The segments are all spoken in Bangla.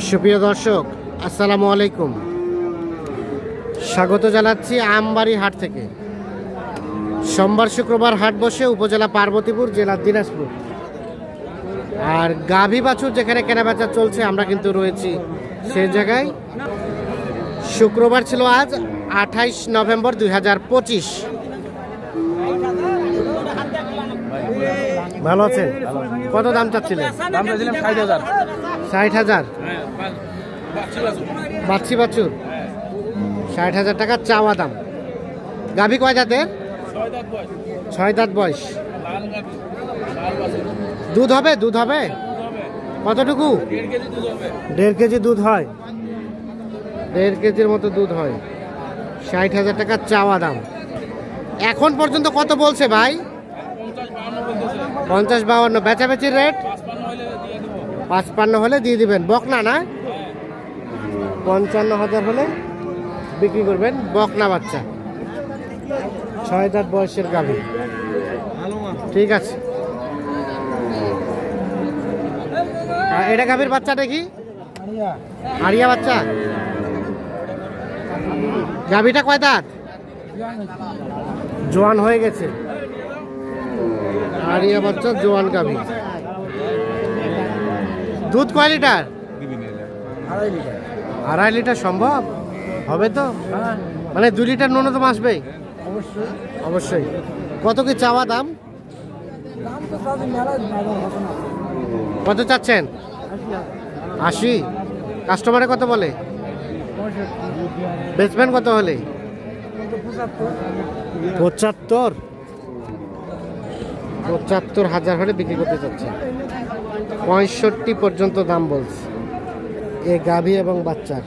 সুপ্রিয় দর্শক, আসসালামু আলাইকুম। স্বাগত জানাচ্ছি আমবাড়ি হাট থেকে। সোমবার শুক্রবার হাট বসে উপজেলা পার্বতীপুর, জেলা দিনাজপুর। আর গাভী বাছুর যেখানে কেনাবেচা চলছে, আমরা কিন্তু রয়েছি সেই জায়গায়। শুক্রবার ছিল আজ 28 নভেম্বর 2025। ভালো আছেন? কত দাম চাচ্ছিলেন? 60,000। বাচ্চি বাছুর 60,000 টাকা চাওয়া দাম। গাভী কয় দাঁতের? 6 দাঁত বয়স। দুধ হবে? দুধ হবে কতটুকু? 1.5 কেজি দুধ হয়। 1.5 কেজির মতো দুধ হয়। 60,000 টাকা চাওয়া দাম। এখন পর্যন্ত কত বলছে ভাই? 50-52। বেচাবেচির রেট 55 হলে দিয়ে দিবেন। বকনা না? 55,000 হলে বিক্রি করবেন। বকনা বাচ্চা, 6 দাঁত বয়সের গাভী। ঠিক আছে। এটা গাভীর বাচ্চাটা কি? আরিয়া বাচ্চা। গাভীটা কয় দাঁত? জোয়ান হয়ে গেছে। আরিয়া বাচ্চা, জোয়ান গাভী। দুধ কয় লিটার? 2.5 লিটার সম্ভব হবে তো? মানে 2 লিটার ন্যূনতম আসবে? অবশ্যই। কত কি চাওয়া দাম? কত চাচ্ছেন? 80। কাস্টমারে কত বলে? বেচবেন কত হলে? 75,000 হলে বিক্রি করতে চাচ্ছে। 65 পর্যন্ত দাম বলছে এই গাভী এবং বাচ্চার।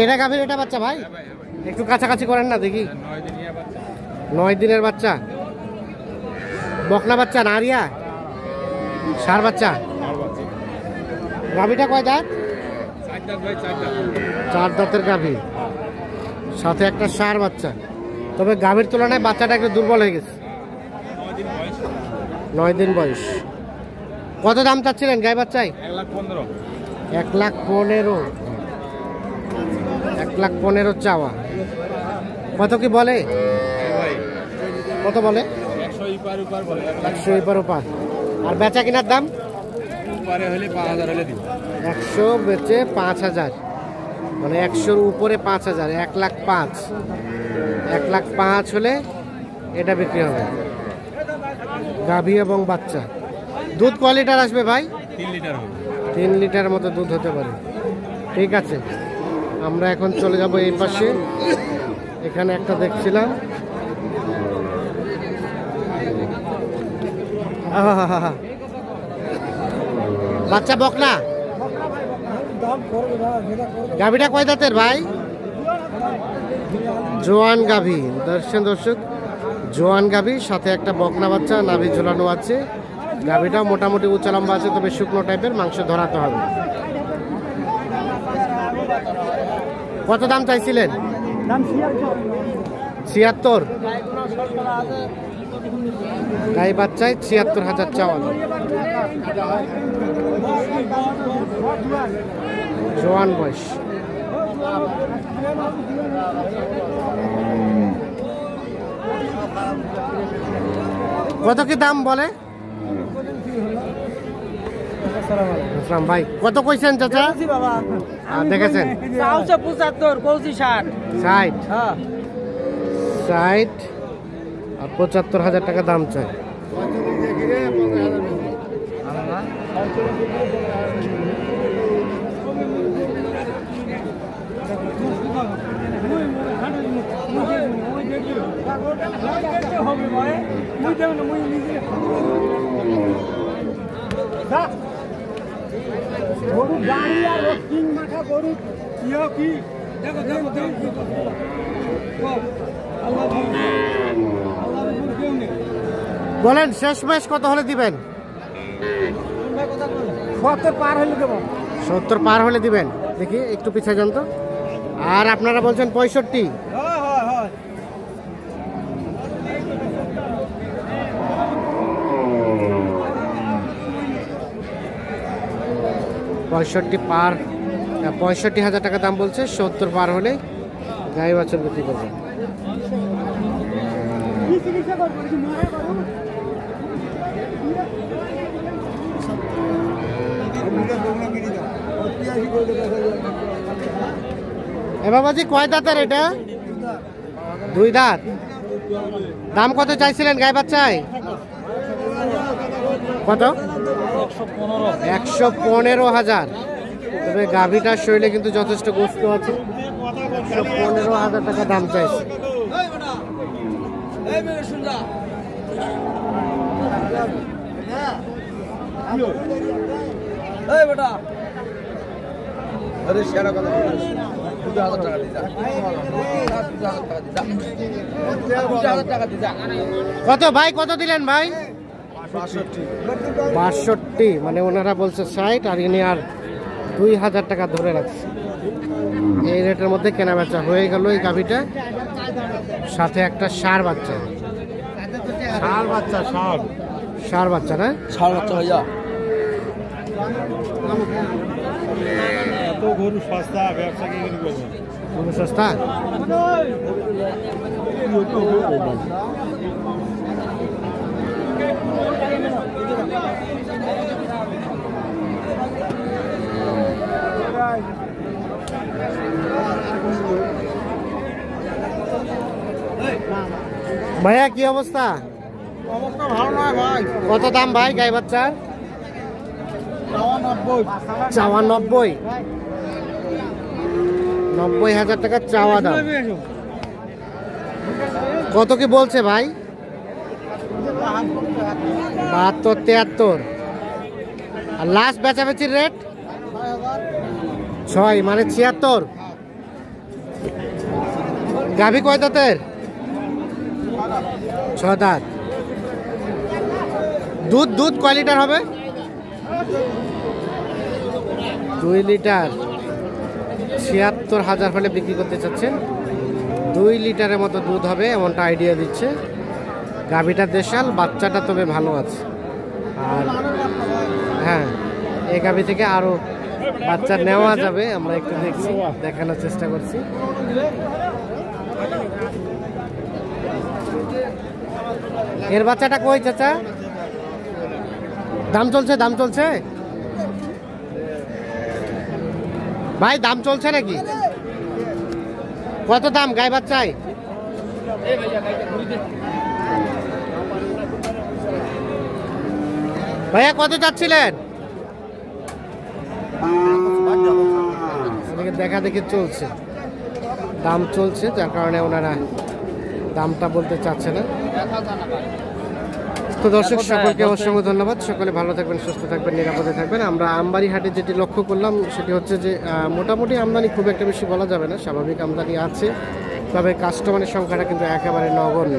এটা গাভীর, এটা বাচ্চা ভাই? একটু কাছাকাছি করেন না দেখি। 9 দিনের বাচ্চা। বকনা বাচ্চা না আরিয়া? ষাঁড় বাচ্চা। গাভীটা কয় দাঁত? 4 দাঁতের গাভী, সাথে একটা ষাঁড় বাচ্চা। তবে গাভীর তুলনায় বাচ্চাটা একটু দুর্বল হয়ে গেছে। 9 দিন বয়স। কত দাম চাচ্ছিলেন গাই বাচ্চায়? 1,15,000। 1,15,000 চাওয়া। কত কি বলে? কত বলে? 100 ইপার ওপার। আর বেচা কিনার দাম? 100 বেচে 5,000, মানে 100-র উপরে 5,000। 1,05,000। 1,05,000 হলে এটা বিক্রি হবে। গাভী এবং বাচ্চা। দুধ কয় লিটার আসবে ভাই? 3 লিটার হবে। 3 লিটার মতো দুধ হতে পারে। ঠিক আছে, আমরা এখন চলে যাব এই পাশে। এখানে একটা দেখছিলাম। বাচ্চা বকনা। গাভীটা কয় দাঁতের ভাই? জোয়ান গাভী। দর্শক, জোয়ান গাভী, সাথে একটা বকনা বাচ্চা, নাভি ঝোলানো আছে। গাভীটা মোটামুটি উচ্চ লম্বা আছে, তবে শুকনো টাইপের, মাংস ধরাতে হবে। কত দাম চাইছিলেন? 76। গাই বাচ্চায় 76,000 চাওয়া দাম। জোয়ান বয়স। কত কি দাম বলে? ভাই কত কইছেন চাচা? দেখেছেন 75, 60। 60 আর 75,000 টাকা দাম চাই। বলেন শেষমেশ কত হলে দিবেন? 70 পার হলে দেব। 70 পার হলে দিবেন। দেখি একটু পিছিয়ে যান তো। আর আপনারা বলছেন 65। 65,000 টাকা দাম বলছে। 70 পার হলে গাই বাছুর বিক্রি করবে। এ বাবাজি কয় দাঁতের এটা? 2 দাঁত। দাম কত চাইছিলেন গাই বাচ্চায়? কত? 115,000। তবে গাভীটার শরীরে কিন্তু যথেষ্ট গোস্ত আছে। 115,000 টাকা দাম চাইছে। কত ভাই, কত দিলেন ভাই? 62। মানে ওনারা বলছে 60 আর ইনি আর 2,000 টাকা ধরে রাখছে। এই রেটের মধ্যে কেনা বেচা হয়ে গেল এই গাভীটা। সাথে একটা ষাঁড় বাচ্চা। ষাঁড় বাচ্চা না? ষাঁড় বাচ্চা ভাইয়া। গরু সস্তা, ব্যবসা কি করবে? গরু সস্তা? ভাইয়া কি অবস্থা? অবস্থা ভালো নয় ভাই। কত দাম ভাই গাই বাচ্চার? 90। 90,000 টাকা চাওয়া দাম। কত কি বলছে ভাই? 72, 73। আর লাস্ট বেচাবেচির রেট 6 মানে 76। গাভী কয় দাঁতের? 6 দাঁত। দুধ কয় লিটার হবে? 2 লিটার। 76,000 হলে বিক্রি করতে চাচ্ছেন। 2 লিটারের মতো দুধ হবে এমনটা আইডিয়া দিচ্ছে। গাভীটা দেশাল, বাচ্চাটা তবে ভালো আছে। আর হ্যাঁ, এই গাভী থেকে আরো বাচ্চা নেওয়া যাবে। আমরা একটু দেখছি, দেখানোর চেষ্টা করছি। এর বাচ্চাটা কই চাচা? দাম চলছে ভাই, দাম চলছে নাকি? কত দাম গাই বাচ্চায়? ভাইয়া কত চাচ্ছিলেন? দেখা দেখি চলছে, দাম চলছে, যার কারণে ওনারা দামটা বলতে চাচ্ছে না। তো দর্শক সকলকে অসংখ্য ধন্যবাদ। সকলে ভালো থাকবেন, সুস্থ থাকবেন, নিরাপদে থাকবেন। আমরা আমবাড়ি হাটে যেটি লক্ষ্য করলাম সেটি হচ্ছে যে মোটামুটি আমদানি খুব একটা বেশি বলা যাবে না, স্বাভাবিক আমদানি আছে, তবে কাস্টমারের সংখ্যাটা কিন্তু একেবারে নগণ্য।